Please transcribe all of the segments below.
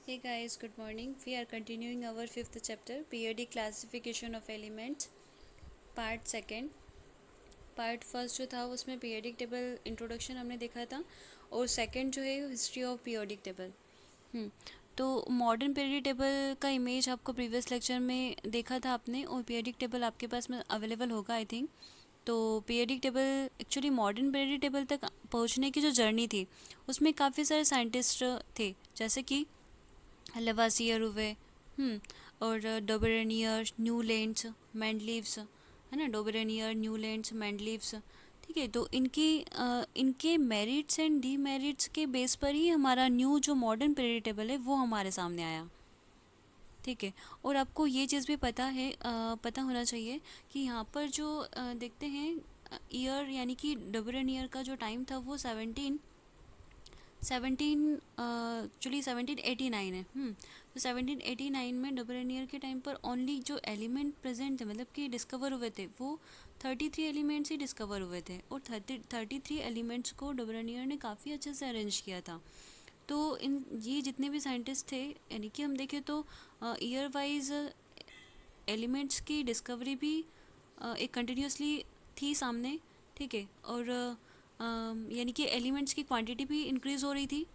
Hey guys, good morning. We are continuing our fifth chapter, periodic classification of elements, part second. Part first जो था उसमें periodic table introduction हमने देखा था और सेकंड जो है हिस्ट्री ऑफ पीरियडिक टेबल। तो मॉडर्न पीरियडिक टेबल का इमेज आपको प्रीवियस लेक्चर में देखा था आपने, और पीरियडिक टेबल आपके पास में अवेलेबल होगा आई थिंक। तो periodic table actually modern periodic table तक पहुंचने की जो जर्नी थी उसमें काफ़ी सारे साइंटिस्ट थे, जैसे कि लवासियर हुए, और डोबरेनियर, न्यूलैंड्स, मैंडलीव्स, है ना, डोबरेनियर, न्यूलैंड्स, मैंडलीव्स। ठीक है, तो इनके मेरिट्स एंड डीमेरिट्स के बेस पर ही हमारा न्यू जो मॉडर्न पीरियड टेबल है वो हमारे सामने आया। ठीक है, और आपको ये चीज़ भी पता है, पता होना चाहिए कि यहाँ पर जो देखते हैं ईयर, यानी कि डोबरेनियर का जो टाइम था वो 1789 है। तो 1789 में डोबरेनियर के टाइम पर ओनली जो एलिमेंट प्रेजेंट थे, मतलब कि डिस्कवर हुए थे, वो 33 एलिमेंट्स ही डिस्कवर हुए थे, और 33 एलिमेंट्स को डोबरेनियर ने काफ़ी अच्छे से अरेंज किया था। तो इन ये जितने भी साइंटिस्ट थे, यानी कि हम देखें तो ईयर वाइज एलिमेंट्स की डिस्कवरी भी एक कंटिन्यूसली थी सामने। ठीक है, और यानी कि एलिमेंट्स की क्वांटिटी भी इंक्रीज़ हो रही थी,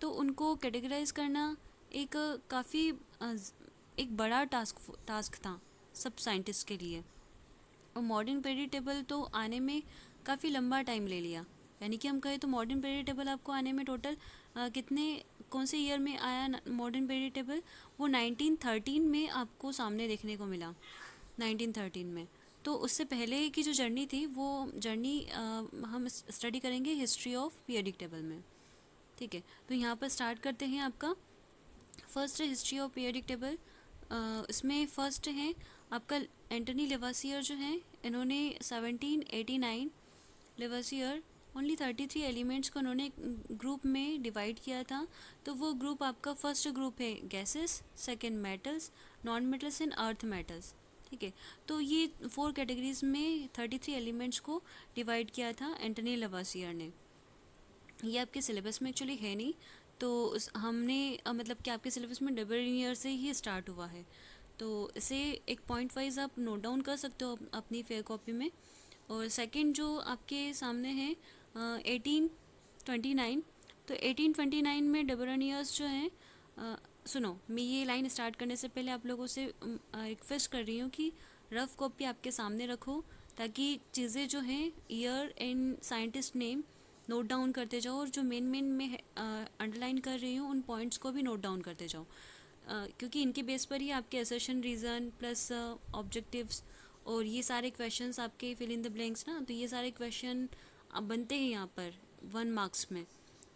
तो उनको कैटेगराइज करना एक काफ़ी एक बड़ा टास्क था सब साइंटिस्ट के लिए। और मॉडर्न पीरियड टेबल तो आने में काफ़ी लंबा टाइम ले लिया। यानी कि हम कहें तो मॉडर्न पीरियड टेबल आपको आने में टोटल कितने, कौन से ईयर में आया मॉडर्न पीरियड टेबल? वो 1913 में आपको सामने देखने को मिला, 1913 में। तो उससे पहले की जो जर्नी थी वो जर्नी हम स्टडी करेंगे हिस्ट्री ऑफ पीरियडिक टेबल में। ठीक है, तो यहाँ पर स्टार्ट करते हैं। आपका फर्स्ट है हिस्ट्री ऑफ पीरियडिक टेबल। इसमें फर्स्ट है आपका एंटनी लेवासियर जो है, इन्होंने 1789, लेवासियर ओनली 33 एलिमेंट्स को उन्होंने ग्रुप में डिवाइड किया था। तो वो ग्रुप आपका फर्स्ट ग्रुप है gases, second metals, non metals and earth metals. ठीक है, तो ये 4 कैटेगरीज में 33 एलिमेंट्स को डिवाइड किया था एंटनी लेवासियर ने। ये आपके सिलेबस में एक्चुअली है नहीं, तो हमने मतलब कि आपके सिलेबस में डबल से ही स्टार्ट हुआ है, तो इसे एक पॉइंट वाइज आप नोट डाउन कर सकते हो अपनी फेयर कॉपी में। और सेकंड जो आपके सामने है 1829। तो 1829 में डबल जो हैं, सुनो, मैं ये लाइन स्टार्ट करने से पहले आप लोगों से रिक्वेस्ट कर रही हूँ कि रफ कॉपी आपके सामने रखो, ताकि चीज़ें जो हैं year and scientist name note down करते जाओ, और जो मेन मेन में अंडरलाइन कर रही हूँ उन पॉइंट्स को भी नोट डाउन करते जाओ, क्योंकि इनके बेस पर ही आपके असर्शन, रीज़न प्लस ऑब्जेक्टिव्स और ये सारे क्वेश्चंस आपके फिल इन द ब्लैंक्स ना, तो ये सारे क्वेश्चन अब बनते हैं यहाँ पर 1 मार्क्स में।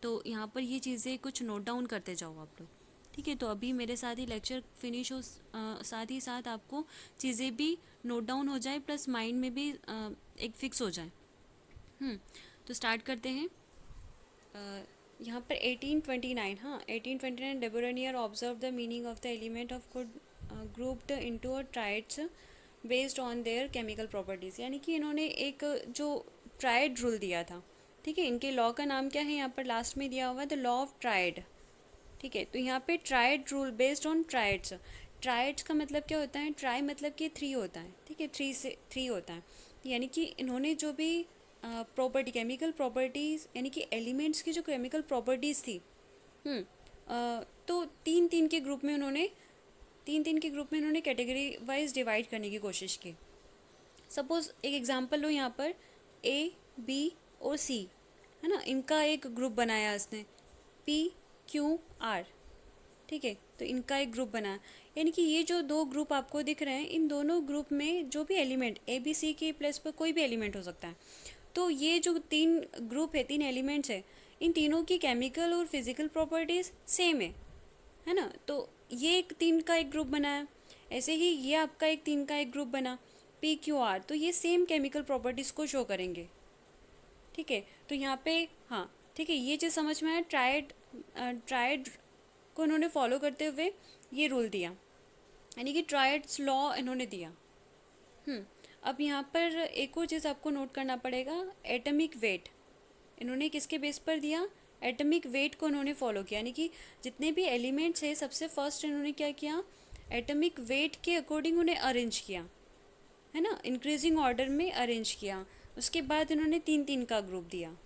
तो यहाँ पर ये चीज़ें कुछ नोट डाउन करते जाओ आप लोग। ठीक है, तो अभी मेरे साथ ही लेक्चर फिनिश हो, साथ ही साथ आपको चीज़ें भी नोट डाउन हो जाए, प्लस माइंड में भी एक फिक्स हो जाए। तो स्टार्ट करते हैं। यहाँ पर 1829, हाँ 1829, Dobereiner observe the meaning of the element of good grouped into a triads based on their chemical properties. यानी कि इन्होंने एक जो ट्राइड रूल दिया था। ठीक है, इनके लॉ का नाम क्या है, यहाँ पर लास्ट में दिया हुआ है द लॉ ऑफ ट्राइड। ठीक है, तो यहाँ पे tried rule based on triads. Triads का मतलब क्या होता है, ट्राई मतलब कि 3 होता है। ठीक है, 3 होता है, यानी कि इन्होंने जो भी प्रॉपर्टी, केमिकल प्रॉपर्टीज़, यानी कि एलिमेंट्स की जो केमिकल प्रॉपर्टीज़ थी, तो 3-3 के ग्रुप में उन्होंने 3-3 के ग्रुप में उन्होंने कैटेगरी वाइज डिवाइड करने की कोशिश की। सपोज़ एक एग्जांपल लो, यहाँ पर ए, बी और सी, है ना, इनका एक ग्रुप बनाया इसने, पी, क्यू, आर। ठीक है, तो इनका एक ग्रुप बना, यानी कि ये जो 2 ग्रुप आपको दिख रहे हैं, इन दोनों ग्रुप में जो भी एलिमेंट ए बी सी के प्लेस पर कोई भी एलिमेंट हो सकता है। तो ये जो 3 ग्रुप है, 3 एलिमेंट्स है, इन तीनों की केमिकल और फिजिकल प्रॉपर्टीज़ सेम है ना। तो ये एक 3 का एक ग्रुप बना है, ऐसे ही ये आपका एक 3 का एक ग्रुप बना, पी क्यू आर, तो ये सेम केमिकल प्रॉपर्टीज़ को शो करेंगे। ठीक है, तो यहाँ पे, हाँ ठीक है, ये चीज़ समझ में आया। ट्राइड को इन्होंने फॉलो करते हुए ये रूल दिया, यानी कि ट्राइड्स लॉ इन्होंने दिया। अब यहाँ पर एक और चीज़ आपको नोट करना पड़ेगा, एटॉमिक वेट इन्होंने किसके बेस पर दिया, एटॉमिक वेट को उन्होंने फॉलो किया, यानी कि जितने भी एलिमेंट्स हैं सबसे फर्स्ट इन्होंने क्या किया, एटॉमिक वेट के अकॉर्डिंग उन्हें अरेंज किया, है ना, इंक्रीजिंग ऑर्डर में अरेंज किया। उसके बाद इन्होंने 3-3 का ग्रुप दिया।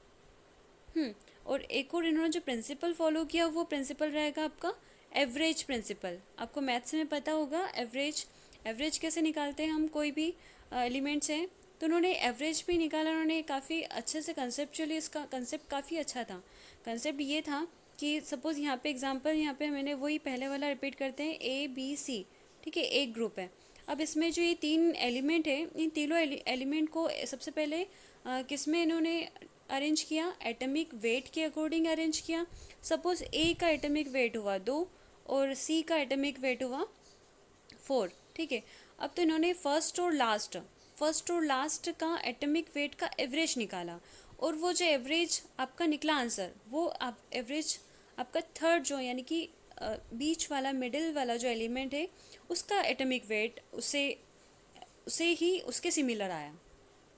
और एक और इन्होंने जो प्रिंसिपल फॉलो किया वो प्रिंसिपल रहेगा आपका एवरेज प्रिंसिपल। आपको मैथ्स में पता होगा एवरेज, एवरेज कैसे निकालते हैं हम कोई भी एलिमेंट्स हैं, तो उन्होंने एवरेज भी निकाला। उन्होंने काफ़ी अच्छे से कंसेप्चुअली, इसका कंसेप्ट काफ़ी अच्छा था। कंसेप्ट ये था कि सपोज़ यहाँ पे एग्जांपल, यहाँ पे मैंने वही पहले वाला रिपीट करते हैं, ए बी सी, ठीक है, एक ग्रुप है। अब इसमें जो ये 3 एलिमेंट है, इन तीनों एलिमेंट को सबसे पहले किस में इन्होंने अरेंज किया, एटॉमिक वेट के अकॉर्डिंग अरेंज किया। सपोज ए का एटॉमिक वेट हुआ 2 और सी का एटॉमिक वेट हुआ 4, ठीक है। अब तो इन्होंने फर्स्ट और लास्ट का एटॉमिक वेट का एवरेज निकाला, और वो जो एवरेज आपका निकला आंसर, वो आप एवरेज आपका थर्ड जो यानी कि बीच वाला मिडिल वाला जो एलिमेंट है उसका एटॉमिक वेट उसे ही उसके सिमिलर आया,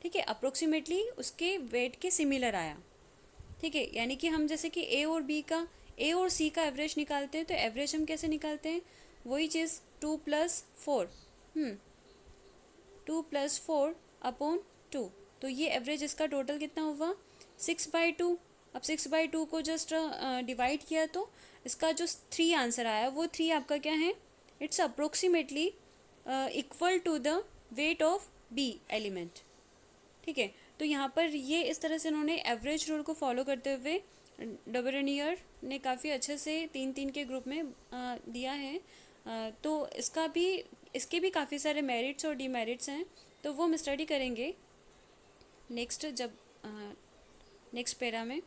ठीक है, अप्रोक्सीमेटली उसके वेट के सिमिलर आया, ठीक है। यानी कि हम जैसे कि ए और सी का एवरेज निकालते हैं, तो एवरेज हम कैसे निकालते हैं, वही चीज़ 2+4, 2+4 अपॉन 2, तो ये एवरेज इसका टोटल कितना हुआ 6/2। अब 6/2 को जस्ट डिवाइड किया तो इसका जो 3 आंसर आया वो 3 आपका क्या है, it's approximately equal to the weight of B element, ठीक है। तो यहाँ पर ये इस तरह से उन्होंने एवरेज रूल को फॉलो करते हुए डबरनियर ने काफ़ी अच्छे से 3-3 के ग्रुप में दिया है। तो इसके भी काफ़ी सारे मेरिट्स और डीमेरिट्स हैं, तो वो हम स्टडी करेंगे नेक्स्ट जब नेक्स्ट पैरा में।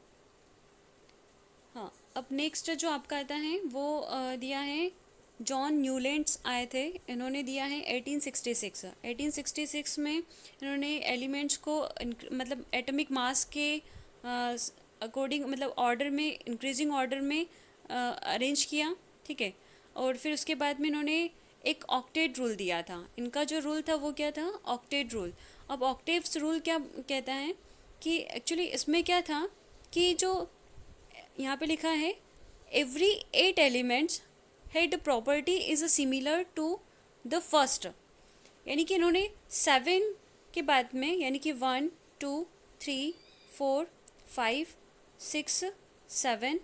हाँ, अब नेक्स्ट जो आपका आता है वो दिया है, जॉन न्यूलैंड्स आए थे, इन्होंने दिया है 1866 में इन्होंने एलिमेंट्स को मतलब एटॉमिक मास के अकॉर्डिंग, मतलब ऑर्डर में, इंक्रीजिंग ऑर्डर में अरेंज किया, ठीक है। और फिर उसके बाद में इन्होंने एक ऑक्टेट रूल दिया था। इनका जो रूल था वो क्या था, ऑक्टेट रूल। अब ऑक्टेव्स रूल क्या कहता है कि एक्चुअली इसमें क्या था कि जो यहाँ पे लिखा है, every 8 elements had property is similar to the first, यानी कि इन्होंने 7 के बाद में, यानी कि 1 2 3 4 5 6 7,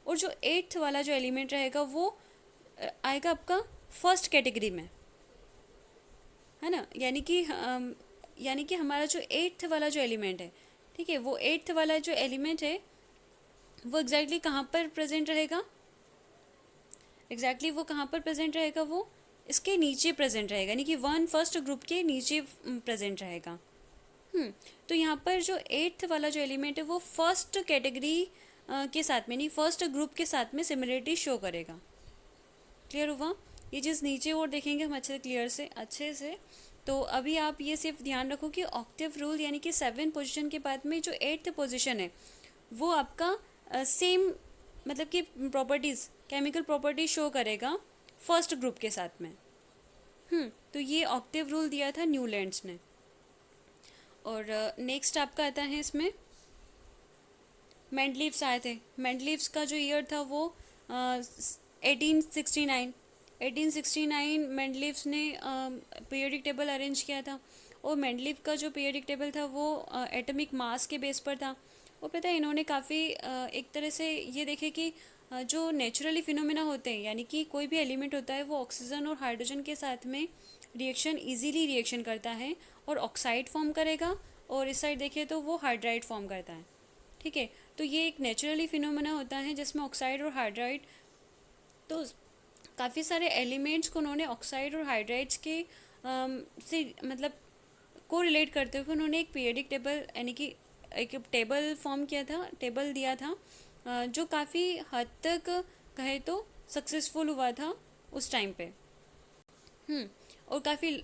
और जो 8th वाला जो एलिमेंट रहेगा वो आएगा आपका फर्स्ट कैटेगरी में, है ना। यानी कि हमारा जो 8th वाला जो एलिमेंट है, ठीक है, वो 8th वाला जो एलिमेंट है वो एग्जैक्टली कहाँ पर प्रेजेंट रहेगा, वो कहाँ पर प्रेजेंट रहेगा, वो इसके नीचे प्रेजेंट रहेगा, यानी कि 1 फर्स्ट ग्रुप के नीचे प्रेजेंट रहेगा। तो यहाँ पर जो 8th वाला जो एलिमेंट है वो फर्स्ट कैटेगरी के साथ में, नहीं फर्स्ट ग्रुप के साथ में सिमिलरिटी शो करेगा। क्लियर हुआ, ये चीज़ नीचे और देखेंगे हम अच्छे से। तो अभी आप ये सिर्फ ध्यान रखो कि ऑक्टेव रूल, यानी कि 7 पोजीशन के बाद में जो 8th पोजीशन है वो आपका सेम, मतलब कि प्रॉपर्टीज़, केमिकल प्रॉपर्टी शो करेगा फर्स्ट ग्रुप के साथ में। तो ये ऑक्टेव रूल दिया था न्यूलैंड्स ने। और नेक्स्ट आपका आता है इसमें, मेंडलीव्स आए थे। मेंडलीव्स का जो ईयर था वो 1869 मेंडलीव्स ने पीरियोडिक टेबल अरेंज किया था। और मेंडलीव का जो पीरियोडिक टेबल था वो एटॉमिक मास के बेस पर था। वो पता है इन्होंने काफ़ी एक तरह से ये देखे कि जो नेचुरली फिनोमेना होते हैं, यानी कि कोई भी एलिमेंट होता है वो ऑक्सीजन और हाइड्रोजन के साथ में इजीली रिएक्शन करता है और ऑक्साइड फॉर्म करेगा, और इस साइड देखिए तो वो हाइड्राइड फॉर्म करता है, ठीक है। तो ये एक नेचुरली फिनोमेना होता है जिसमें ऑक्साइड और हाइड्राइड, तो काफ़ी सारे एलिमेंट्स को उन्होंने ऑक्साइड और हाइड्राइड्स के से मतलब को रिलेट करते हुए उन्होंने एक पीरियोडिक टेबल, यानी कि एक टेबल फॉर्म किया था, टेबल दिया था, जो काफ़ी हद तक कहे तो सक्सेसफुल हुआ था उस टाइम पे। और काफ़ी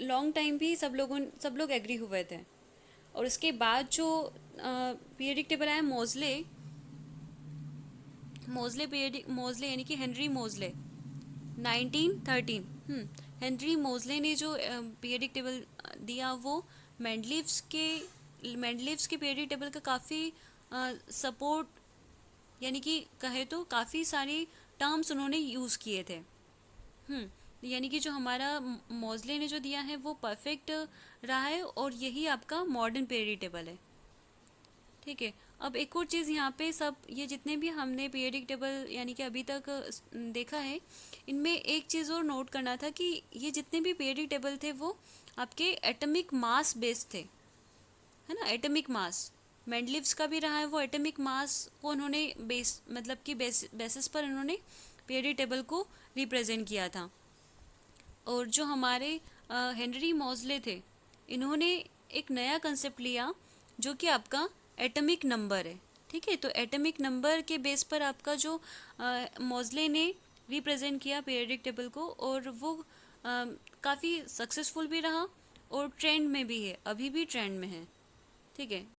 लॉन्ग टाइम भी सब लोग एग्री हुए थे। और इसके बाद जो पीरियोडिक टेबल आया मोज़ले यानी कि हेनरी मोज़ले 1913। हेनरी मोज़ले ने जो पीरियोडिक टेबल दिया वो मेंडलीव्स के पीरियोडिक टेबल का काफ़ी सपोर्ट यानी कि कहे तो काफ़ी सारे टर्म्स उन्होंने यूज़ किए थे। यानी कि जो हमारा मॉज़ले ने जो दिया है वो परफेक्ट रहा है, और यही आपका मॉडर्न पीरियडिक टेबल है। ठीक है। अब एक और चीज़ यहाँ पे, सब ये जितने भी हमने पीरियडिक टेबल यानी कि अभी तक देखा है, इनमें एक चीज़ और नोट करना था कि ये जितने भी पीरियडिक टेबल थे वो आपके एटॉमिक मास बेस्ड थे, है ना। एटॉमिक मास मेंडलीव्स का भी रहा है, वो एटॉमिक मास को उन्होंने बेस मतलब कि बेसिस पर उन्होंने पीरियडिक टेबल को रिप्रेजेंट किया था। और जो हमारे हेनरी मॉज़ले थे, इन्होंने एक नया कंसेप्ट लिया जो कि आपका एटॉमिक नंबर है। ठीक है। तो एटॉमिक नंबर के बेस पर आपका जो मॉज़ले ने रिप्रेजेंट किया पीरियडिक टेबल को, और वो काफ़ी सक्सेसफुल भी रहा और ट्रेंड में भी है, अभी भी ट्रेंड में है। ठीक है।